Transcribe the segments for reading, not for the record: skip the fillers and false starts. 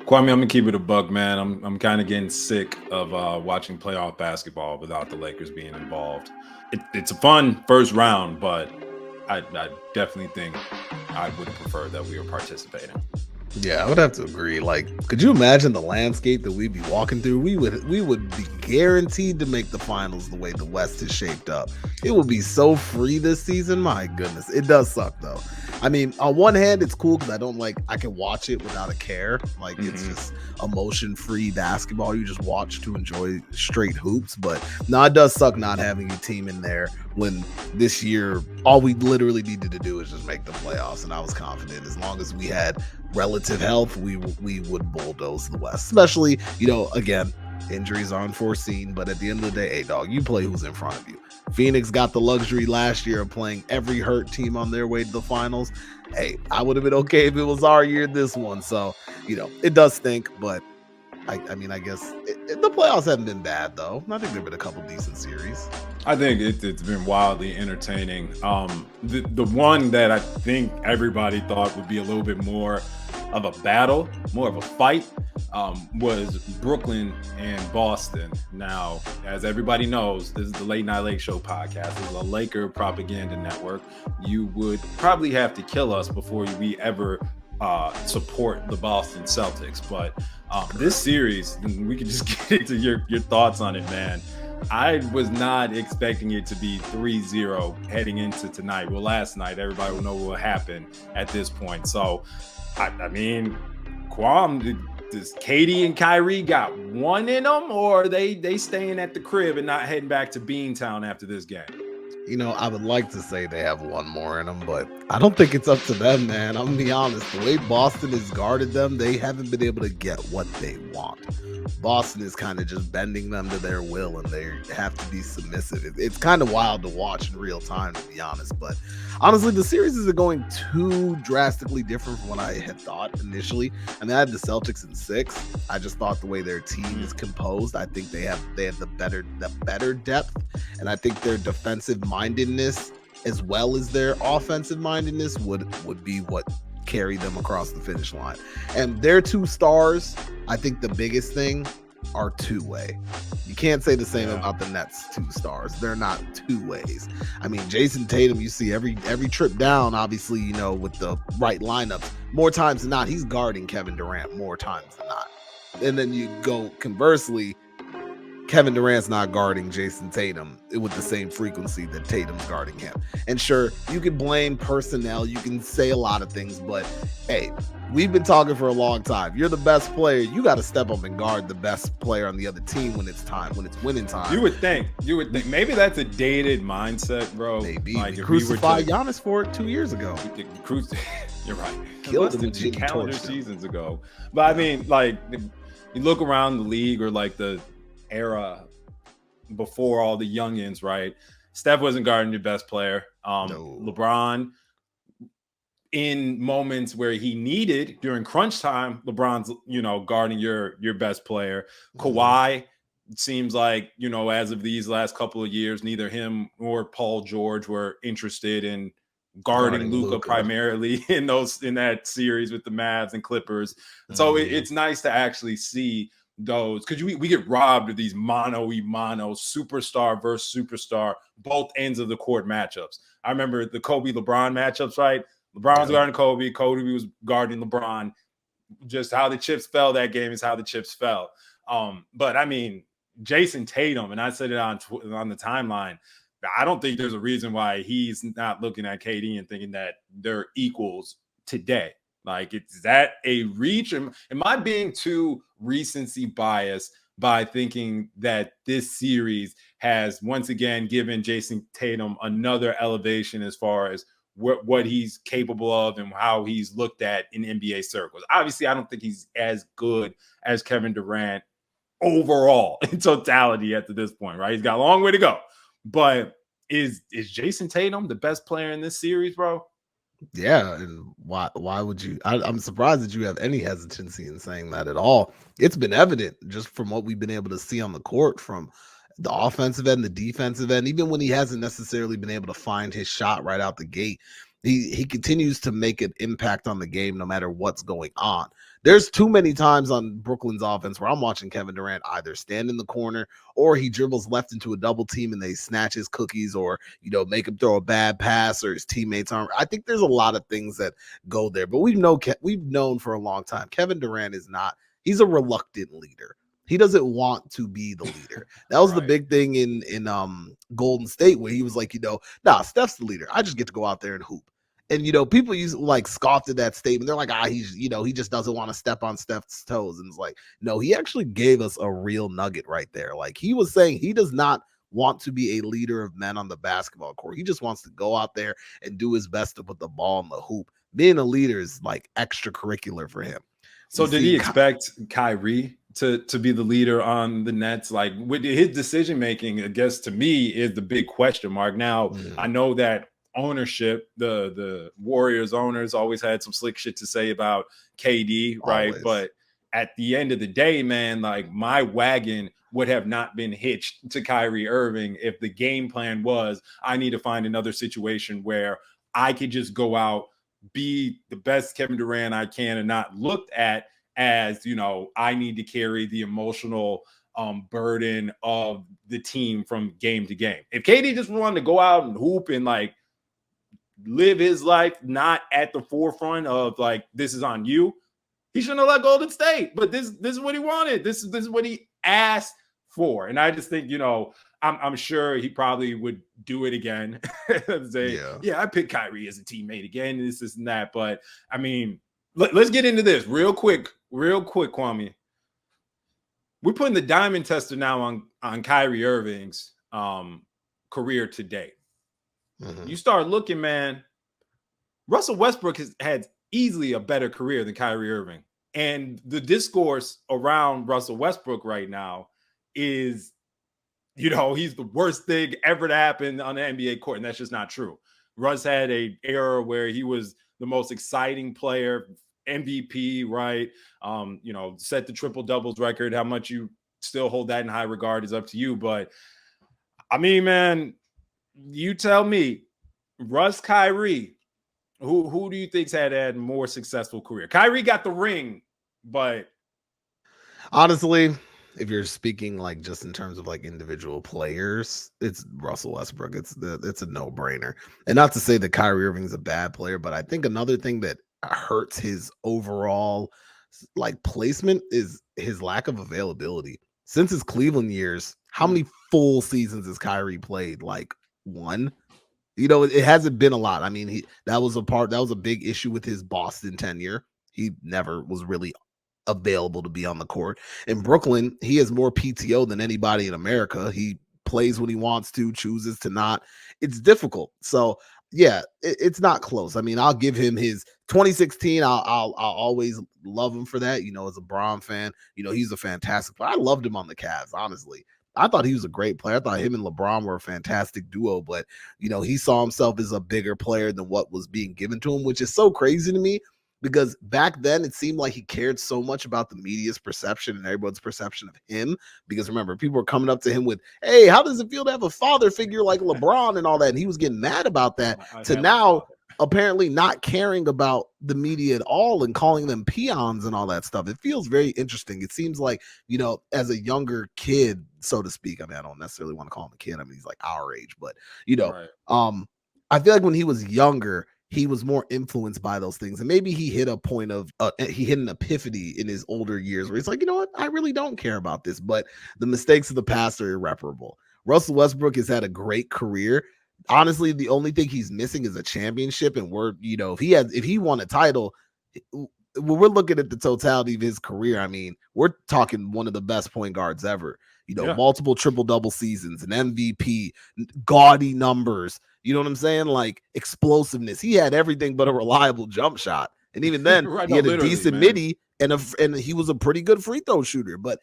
Kwame, I'm gonna keep it a buck, man. I'm kind of getting sick of watching playoff basketball without the Lakers being involved. It's a fun first round, but I definitely think I would have preferred that we were participating. Yeah, I would have to agree. Like, could you imagine the landscape that we'd be walking through? We would be guaranteed to make the finals the way the West is shaped up. It would be so free this season. My goodness. It does suck though. I mean, on one hand, it's cool because I can watch it without a care. Like it's just emotion-free basketball. You just watch to enjoy straight hoops. But no, it does suck not having your team in there when this year all we literally needed to do is just make the playoffs. And I was confident as long as we had relative health, we would bulldoze the West. Especially, again, injuries are unforeseen, but at the end of the day, hey dog, you play who's in front of you. Phoenix got the luxury last year of playing every hurt team on their way to the finals. Hey, I would have been okay if it was our year this one. So, it does stink, but I mean, I guess the playoffs haven't been bad though. I think there've been a couple decent series. I think it's been wildly entertaining. The one that I think everybody thought would be a little bit more of a battle, more of a fight, was Brooklyn and Boston. Now, as everybody knows, this is the Late Night Lake Show podcast. This is a Laker propaganda network. You would probably have to kill us before we ever support the Boston Celtics. But this series, we can just get into your thoughts on it, man. I was not expecting it to be 3-0 heading into tonight. Well, last night, everybody will know what happened at this point. So, I mean, Kwame, does Katie and Kyrie got one in them, or are they staying at the crib and not heading back to Beantown after this game? I would like to say they have one more in them, but I don't think it's up to them, man. I'm gonna be honest. The way Boston has guarded them, they haven't been able to get what they want. Boston is kind of just bending them to their will, and they have to be submissive. It's kind of wild to watch in real time, to be honest. But honestly, the series isn't going too drastically different from what I had thought initially. I mean, I had the Celtics in 6. I just thought the way their team is composed, I think they have the better depth, and I think their defensive mindedness as well as their offensive mindedness would be what carry them across the finish line. And their 2 stars, I think the biggest thing are two-way. You can't say the same about the Nets 2 stars. They're not two-ways. I mean, Jason Tatum, you see every trip down, obviously, with the right lineups, more times than not, he's guarding Kevin Durant more times than not. And then you go conversely, Kevin Durant's not guarding Jason Tatum with the same frequency that Tatum's guarding him. And sure, you can blame personnel, you can say a lot of things, but hey, we've been talking for a long time. You're the best player. You got to step up and guard the best player on the other team when it's time, when it's winning time. You would think. Maybe that's a dated mindset, bro. Maybe. Like, we crucified Giannis for it 2 years ago. You're right. Killed him 2 calendar seasons ago. But I mean, like, you look around the league or like the era before all the youngins, right? Steph wasn't guarding your best player. No. LeBron, in moments where he needed during crunch time, LeBron's guarding your best player. Kawhi seems like, as of these last couple of years, neither him or Paul George were interested in guarding Luka primarily in that series with the Mavs and Clippers. So it's nice to actually see those, because we get robbed of these mano-y-mano superstar versus superstar, both ends of the court matchups. I remember the Kobe LeBron matchups, right? LeBron was guarding Kobe was guarding LeBron. Just how the chips fell that game is how the chips fell. But I mean, Jason Tatum, and I said it on the timeline, I don't think there's a reason why he's not looking at KD and thinking that they're equals today. Like, is that a reach? Am I being too recency biased by thinking that this series has once again given Jason Tatum another elevation as far as what he's capable of and how he's looked at in NBA circles? Obviously, I don't think he's as good as Kevin Durant overall in totality at this point, right? He's got a long way to go. But is Jason Tatum the best player in this series, bro? Yeah, and why would you? I'm surprised that you have any hesitancy in saying that at all. It's been evident just from what we've been able to see on the court, from the offensive end, the defensive end, even when he hasn't necessarily been able to find his shot right out the gate. He continues to make an impact on the game no matter what's going on. There's too many times on Brooklyn's offense where I'm watching Kevin Durant either stand in the corner or he dribbles left into a double team and they snatch his cookies, or make him throw a bad pass, or his teammates aren't. I think there's a lot of things that go there, but we've known for a long time Kevin Durant is not. He's a reluctant leader. He doesn't want to be the leader. That was the big thing in Golden State, where he was like, nah, Steph's the leader. I just get to go out there and hoop. And people scoffed at that statement. They're like, he's he just doesn't want to step on Steph's toes. And it's like, no, he actually gave us a real nugget right there. Like, he was saying he does not want to be a leader of men on the basketball court. He just wants to go out there and do his best to put the ball in the hoop. Being a leader is like extracurricular for him. So did he expect Kyrie to be the leader on the Nets? Like, with his decision making, I guess to me is the big question mark. Now, I know that ownership, the Warriors owners always had some slick shit to say about KD, right? Always. But at the end of the day, man, like, my wagon would have not been hitched to Kyrie Irving if the game plan was, I need to find another situation where I could just go out, be the best Kevin Durant I can, and not looked at as, I need to carry the emotional burden of the team from game to game. If KD just wanted to go out and hoop and like live his life, not at the forefront of like, this is on you, he shouldn't have let Golden State. But this is what he wanted. This is what he asked for. And I just think, I'm sure he probably would do it again. Say, I picked Kyrie as a teammate again, and this and that. But I mean, let's get into this real quick, Kwame. We're putting the diamond tester now on Kyrie Irving's career to date. You start looking, man, Russell Westbrook has had easily a better career than Kyrie Irving. And the discourse around Russell Westbrook right now is, he's the worst thing ever to happen on the NBA court. And that's just not true. Russ had an era where he was the most exciting player, MVP, right? Set the triple doubles record. How much you still hold that in high regard is up to you. But I mean, man, you tell me, Russ, Kyrie, who do you think's had more successful career? Kyrie got the ring, but honestly, if you're speaking like just in terms of like individual players, it's Russell Westbrook. It's a no-brainer. And not to say that Kyrie Irving's a bad player, but I think another thing that hurts his overall like placement is his lack of availability. Since his Cleveland years, how many full seasons has Kyrie played? Like one. It hasn't been a lot. I mean, that was a big issue with his Boston tenure. He never was really available to be on the court. In Brooklyn, he has more PTO than anybody in America. He plays when he wants to, chooses to not. It's difficult. So yeah, it's not close. I mean, I'll give him his 2016. I'll always love him for that. As a Bron fan, he's a fantastic player. I loved him on the Cavs, honestly. I thought he was a great player. I thought him and LeBron were a fantastic duo, but he saw himself as a bigger player than what was being given to him, which is so crazy to me, because back then it seemed like he cared so much about the media's perception and everyone's perception of him. Because remember, people were coming up to him with, hey, how does it feel to have a father figure like LeBron and all that? And he was getting mad about that, to now apparently not caring about the media at all and calling them peons and all that stuff. It feels very interesting. It seems like, as a younger kid, so to speak, I mean, I don't necessarily want to call him a kid. I mean, he's like our age, but I feel like when he was younger, he was more influenced by those things. And maybe he hit a point of, he hit an epiphany in his older years where he's like, you know what? I really don't care about this, but the mistakes of the past are irreparable. Russell Westbrook has had a great career. Honestly, the only thing he's missing is a championship. And if he won a title, when we're looking at the totality of his career, I mean, we're talking one of the best point guards ever. Multiple triple-double seasons, an MVP, gaudy numbers. You know what I'm saying? Like explosiveness. He had everything but a reliable jump shot. And even then, he had a decent midi and he was a pretty good free throw shooter. But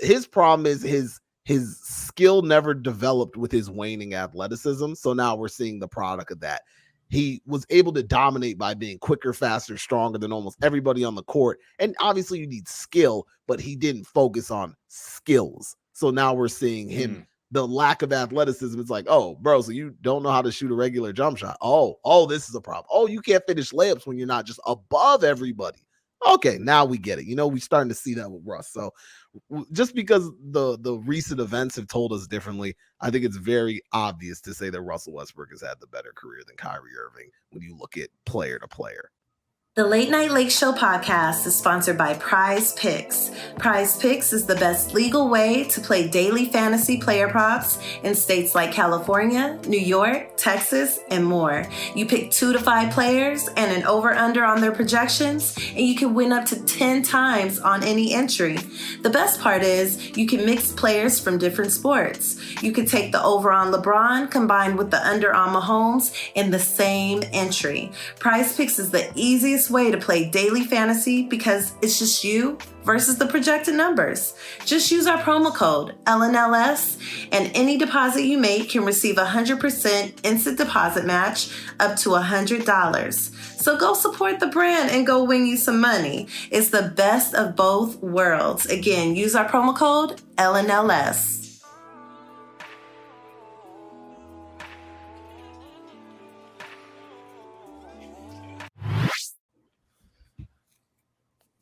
his problem is his skill never developed with his waning athleticism. So now we're seeing the product of that. He was able to dominate by being quicker, faster, stronger than almost everybody on the court. And obviously you need skill, but he didn't focus on skills. So now we're seeing him, the lack of athleticism. It's like, oh, bro, so you don't know how to shoot a regular jump shot. Oh, this is a problem. Oh, you can't finish layups when you're not just above everybody. Okay, now we get it. We're starting to see that with Russ. So just because the recent events have told us differently, I think it's very obvious to say that Russell Westbrook has had the better career than Kyrie Irving when you look at player to player. The Late Night Lake Show podcast is sponsored by Prize Picks. Prize Picks is the best legal way to play daily fantasy player props in states like California, New York, Texas, and more. You pick 2 to 5 players and an over-under on their projections, and you can win up to 10 times on any entry. The best part is you can mix players from different sports. You could take the over on LeBron combined with the under on Mahomes in the same entry. Prize Picks is the easiest way to play daily fantasy because it's just you versus the projected numbers. Just use our promo code LNLS and any deposit you make can receive 100% instant deposit match up to $100. So go support the brand and go win you some money. It's the best of both worlds. Again, use our promo code LNLS.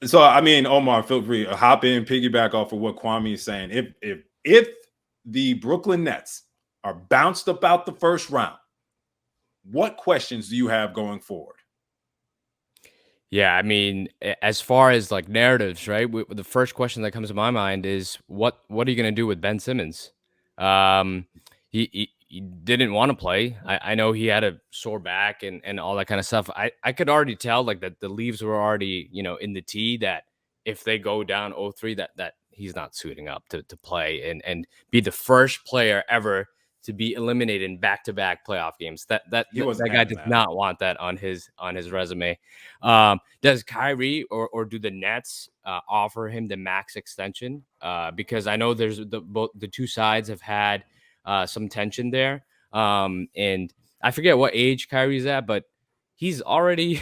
So, I mean, Omar, feel free to hop in, piggyback off of what Kwame is saying. If the Brooklyn Nets are bounced about the first round, what questions do you have going forward? Yeah, I mean, as far as like narratives, right? The first question that comes to my mind is what are you going to do with Ben Simmons? He didn't want to play. I know he had a sore back and all that kind of stuff. I could already tell like that the leaves were already, in the tee that if they go down 0-3 that he's not suiting up to play and be the first player ever to be eliminated in back-to-back playoff games. That guy does not want that on his resume. Does Kyrie or do the Nets offer him the max extension? Because I know there's the two sides have had some tension there. And I forget what age Kyrie's at, but he's already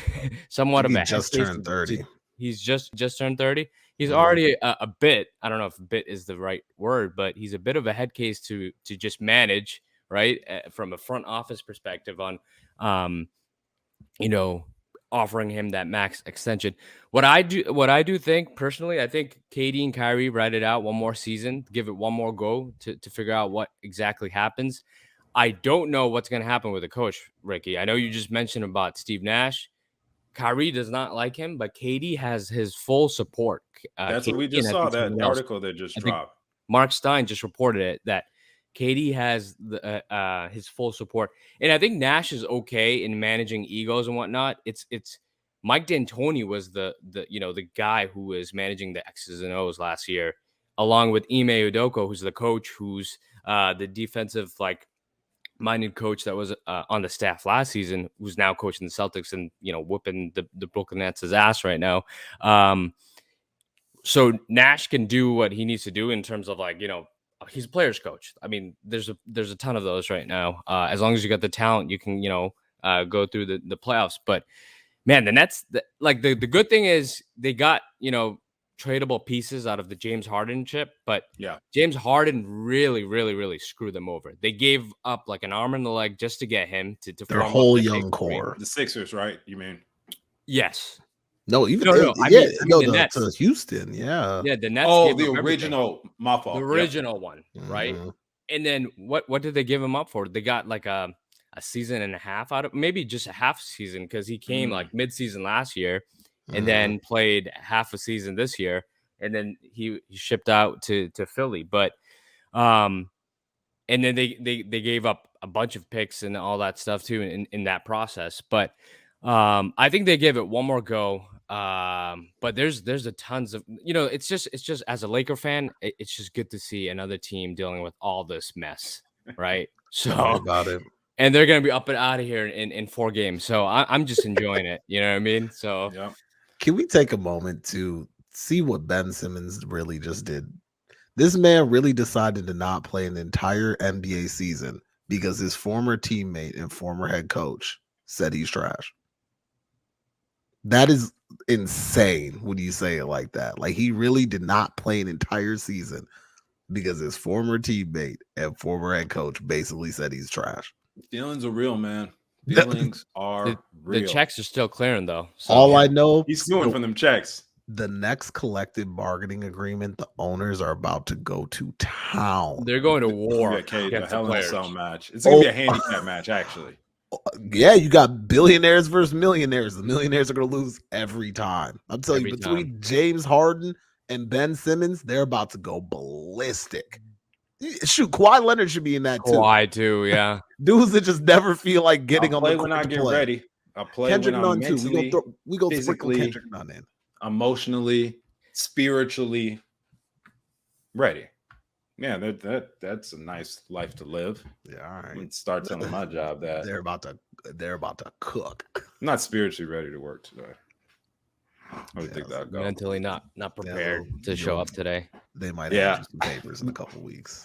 somewhat of a just turned 30. He's just turned 30. He's already a bit, I don't know if bit is the right word, but he's a bit of a head case to just manage, right? From a front office perspective on, offering him that max extension. What I do think personally, I think KD and Kyrie ride it out one more season, give it one more go to figure out what exactly happens. I don't know what's going to happen with the coach, Ricky. I know you just mentioned about Steve Nash. Kyrie does not like him, but KD has his full support. That's KD, what we just saw, that article that just dropped. Mark Stein just reported it, that KD has his full support. And I think Nash is okay in managing egos and whatnot. It's Mike D'Antoni was the guy who was managing the X's and O's last year, along with Ime Udoka, who's the coach, who's the defensive minded coach that was on the staff last season, who's now coaching the Celtics and whooping the Brooklyn Nets' ass right now. So Nash can do what he needs to do in terms of he's a player's coach. I mean, there's a ton of those right now. As long as you got the talent, you can go through the playoffs. But man, the Nets, the good thing is they got tradable pieces out of the James Harden chip, but yeah, James Harden really, really, really screwed them over. They gave up like an arm and a leg just to get him to their whole young core. The Sixers, right? You mean? Yes. No, even the Nets. To Houston, yeah, the Nets. Oh, the original, my fault. The original one, right? Mm-hmm. And then what did they give him up for? They got like a season and a half out of, maybe just a half season, because he came like mid-season last year and then played half a season this year, and then he shipped out to Philly. But and then they gave up a bunch of picks and all that stuff too in that process. But I think they give it one more go. But there's a tons of it's just as a Laker fan, it's just good to see another team dealing with all this mess, right? So about it. And they're gonna be up and out of here in 4 games. So I'm just enjoying it. You know what I mean? So yeah. Can we take a moment to see what Ben Simmons really just did? This man really decided to not play an entire NBA season because his former teammate and former head coach said he's trash. That is insane when you say it like that. Like, he really did not play an entire season because his former teammate and former head coach basically said he's trash. Feelings are real, man. Feelings are real. The checks are still clearing, though. So, all I know, he's suing for them checks. The next collective bargaining agreement, the owners are about to go to town. They're going to It's war gonna be a against the Hell in a players. Cell match. It's gonna be a Oh. handicap match, actually. Yeah, you got billionaires versus millionaires. The millionaires are going to lose every time. I'm telling Every you, between time. James Harden and Ben Simmons, they're about to go ballistic. Shoot, Kawhi Leonard should be in that too. Kawhi too, yeah. Dudes that just never feel like getting I'll on the play court when I to get play. ready. I'll play Kendrick when I'm Nunn too. mentally, We go sprinkle physically, Kendrick Nunn in. emotionally, spiritually ready. Yeah, that's a nice life to live. Yeah, all I'm right. gonna start telling my job that They're about to cook. I'm not spiritually ready to work today. I would think Yeah, that'd go. Mentally not prepared to show up today. They might Yeah. hand you some papers in a couple weeks.